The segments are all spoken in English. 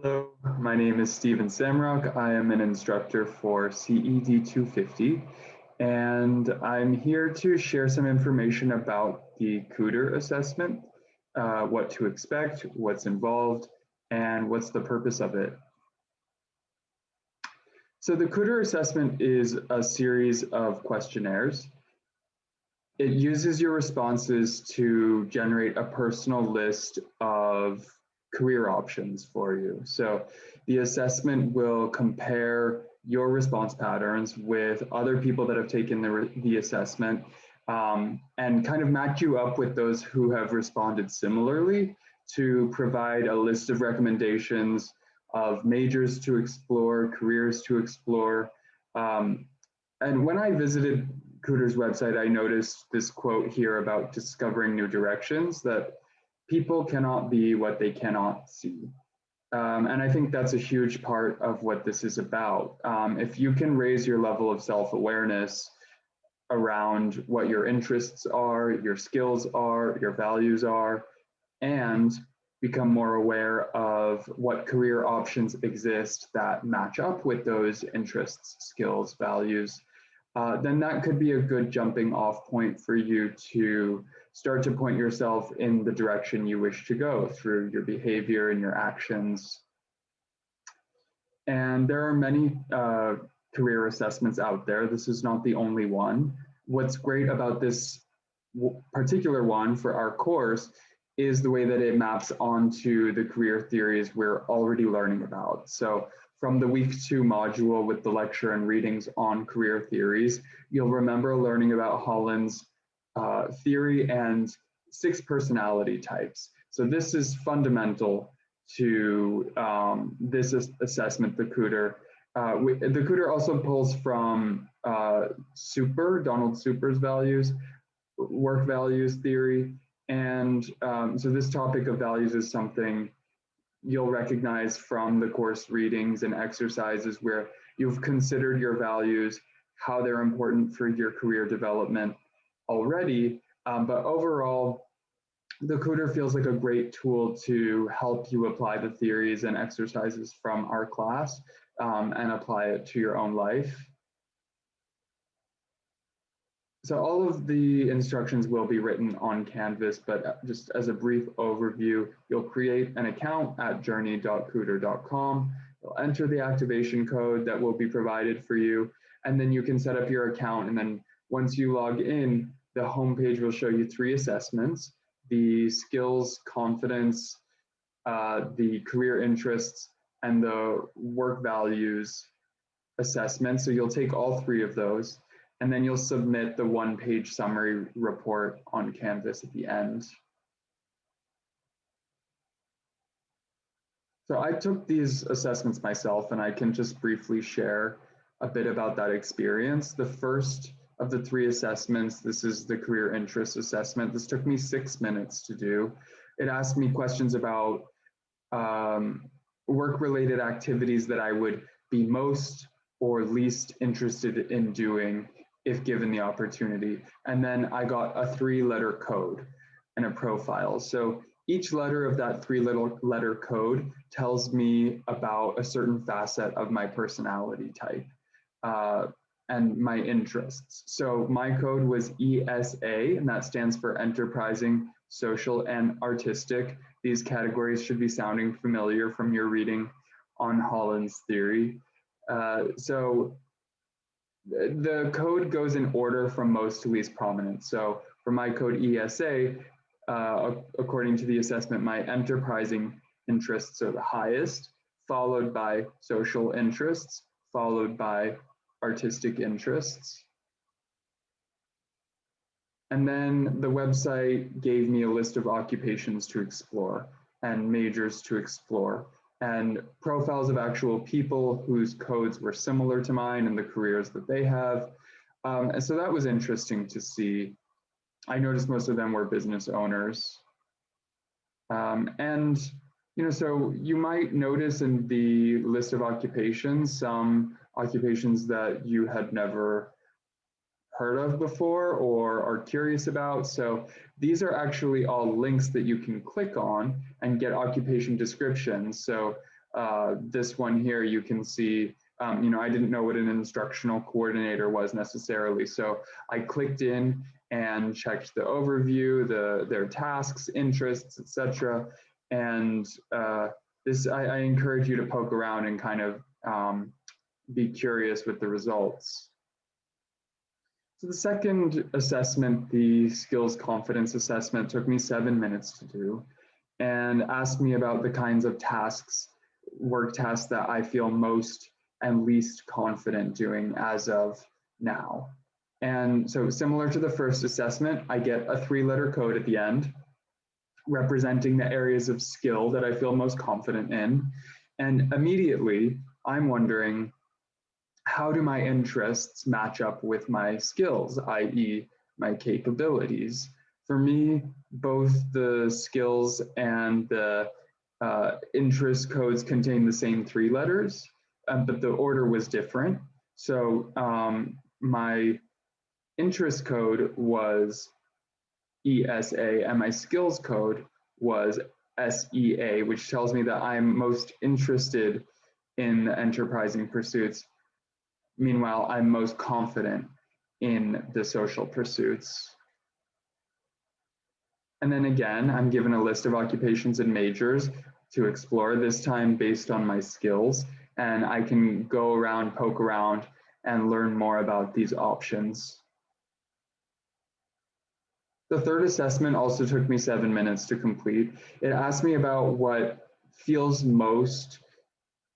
Hello, my name is Steven Samrock. I am an instructor for CED 250, and I'm here to share some information about the Kuder assessment, what to expect, what's involved, and what's the purpose of it. So the Kuder assessment is a series of questionnaires. It uses your responses to generate a personal list of career options for you. So the assessment will compare your response patterns with other people that have taken the assessment and kind of match you up with those who have responded similarly to provide a list of recommendations of majors to explore, careers to explore. And when I visited Kuder's website, I noticed this quote here about discovering new directions, that people cannot be what they cannot see. And I think that's a huge part of what this is about. If you can raise your level of self-awareness around what your interests are, your skills are, your values are, and become more aware of what career options exist that match up with those interests, skills, values, then that could be a good jumping off point for you to start to point yourself in the direction you wish to go through your behavior and your actions. And there are many career assessments out there. This is not the only one. What's great about this particular one for our course is the way that it maps onto the career theories we're already learning about. So from the week 2 module with the lecture and readings on career theories, you'll remember learning about Holland's theory and 6 personality types. So this is fundamental to this assessment, the Kuder. The Kuder also pulls from Donald Super's values, work values theory. And so this topic of values is something you'll recognize from the course readings and exercises where you've considered your values, how they're important for your career development already. But overall, the Kuder feels like a great tool to help you apply the theories and exercises from our class and apply it to your own life. So all of the instructions will be written on Canvas, but just as a brief overview, you'll create an account at journey.kuder.com. You'll enter the activation code that will be provided for you, and then you can set up your account. And then once you log in, the homepage will show you 3 assessments: the skills, confidence, the career interests, and the work values assessment. So you'll take all 3 of those, and then you'll submit the 1-page summary report on Canvas at the end. So I took these assessments myself, and I can just briefly share a bit about that experience. The first of the 3 assessments, this is the career interest assessment. This took me 6 minutes to do. It asked me questions about work-related activities that I would be most or least interested in doing if given the opportunity. And then I got a 3-letter code and a profile. So each letter of that 3-letter code tells me about a certain facet of my personality type and my interests. So my code was ESA, and that stands for enterprising, social, and artistic. These categories should be sounding familiar from your reading on Holland's theory. So the code goes in order from most to least prominent. So for my code ESA, according to the assessment, my enterprising interests are the highest, followed by social interests, followed by artistic interests. And then the website gave me a list of occupations to explore and majors to explore, and profiles of actual people whose codes were similar to mine and the careers that they have. And so that was interesting to see. I noticed most of them were business owners. And so you might notice in the list of occupations, some occupations that you had never heard of before or are curious about. So these are actually all links that you can click on and get occupation descriptions. So this one here, you can see, I didn't know what an instructional coordinator was necessarily. So I clicked in and checked the overview, their tasks, interests, etc. And I encourage you to poke around and kind of be curious with the results. So the second assessment, the skills confidence assessment, took me 7 minutes to do and asked me about the kinds of tasks, work tasks that I feel most and least confident doing as of now. And so similar to the first assessment, I get a 3-letter code at the end representing the areas of skill that I feel most confident in. And immediately I'm wondering, how do my interests match up with my skills, i.e. my capabilities? For me, both the skills and the interest codes contain the same 3 letters, but the order was different. So my interest code was ESA and my skills code was SEA, which tells me that I'm most interested in enterprising pursuits. Meanwhile, I'm most confident in the social pursuits. And then again, I'm given a list of occupations and majors to explore, this time based on my skills. And I can go around, poke around, and learn more about these options. The third assessment also took me 7 minutes to complete. It asked me about what feels most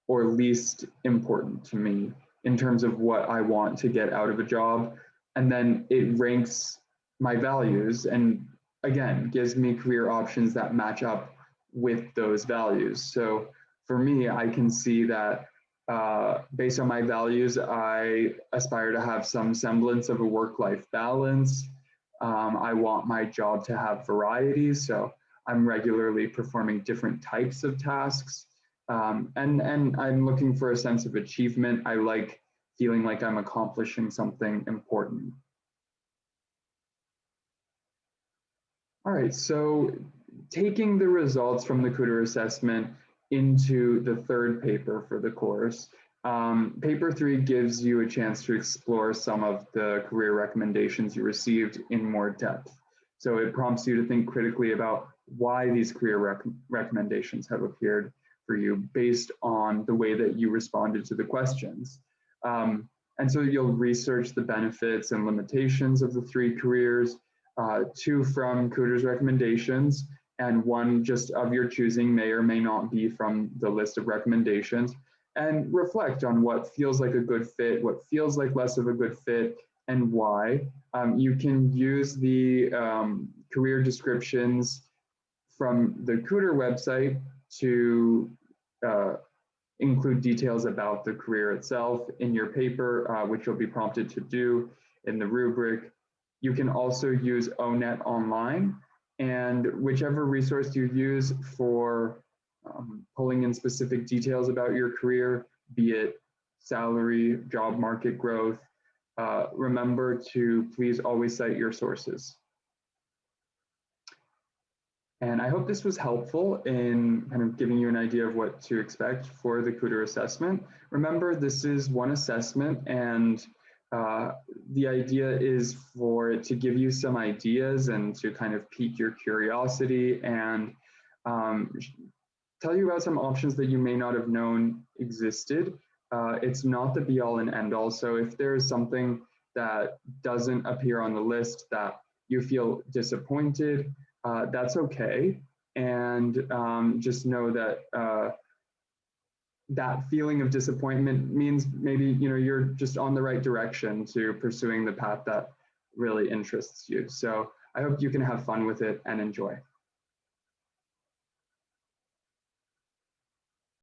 or least important to me in terms of what I want to get out of a job. And then it ranks my values and again, gives me career options that match up with those values. So for me, I can see that based on my values, I aspire to have some semblance of a work-life balance. I want my job to have variety, so I'm regularly performing different types of tasks. And I'm looking for a sense of achievement. I like feeling like I'm accomplishing something important. All right, so taking the results from the Kuder assessment into the third paper for the course, paper 3 gives you a chance to explore some of the career recommendations you received in more depth. So it prompts you to think critically about why these career recommendations have appeared for you based on the way that you responded to the questions. And so you'll research the benefits and limitations of the 3 careers, 2 from Kuder's recommendations, and 1 just of your choosing may or may not be from the list of recommendations, and reflect on what feels like a good fit, what feels like less of a good fit, and why. You can use the career descriptions from the Kuder website to include details about the career itself in your paper, which you'll be prompted to do in the rubric. You can also use ONET Online, and whichever resource you use for pulling in specific details about your career, be it salary, job market growth, remember to please always cite your sources. And I hope this was helpful in kind of giving you an idea of what to expect for the Kuder assessment. Remember, this is one assessment, and the idea is for it to give you some ideas and to kind of pique your curiosity and tell you about some options that you may not have known existed. It's not the be all and end all. So if there's something that doesn't appear on the list that you feel disappointed, that's okay. And just know that that feeling of disappointment means maybe you're just on the right direction to pursuing the path that really interests you. So I hope you can have fun with it and enjoy.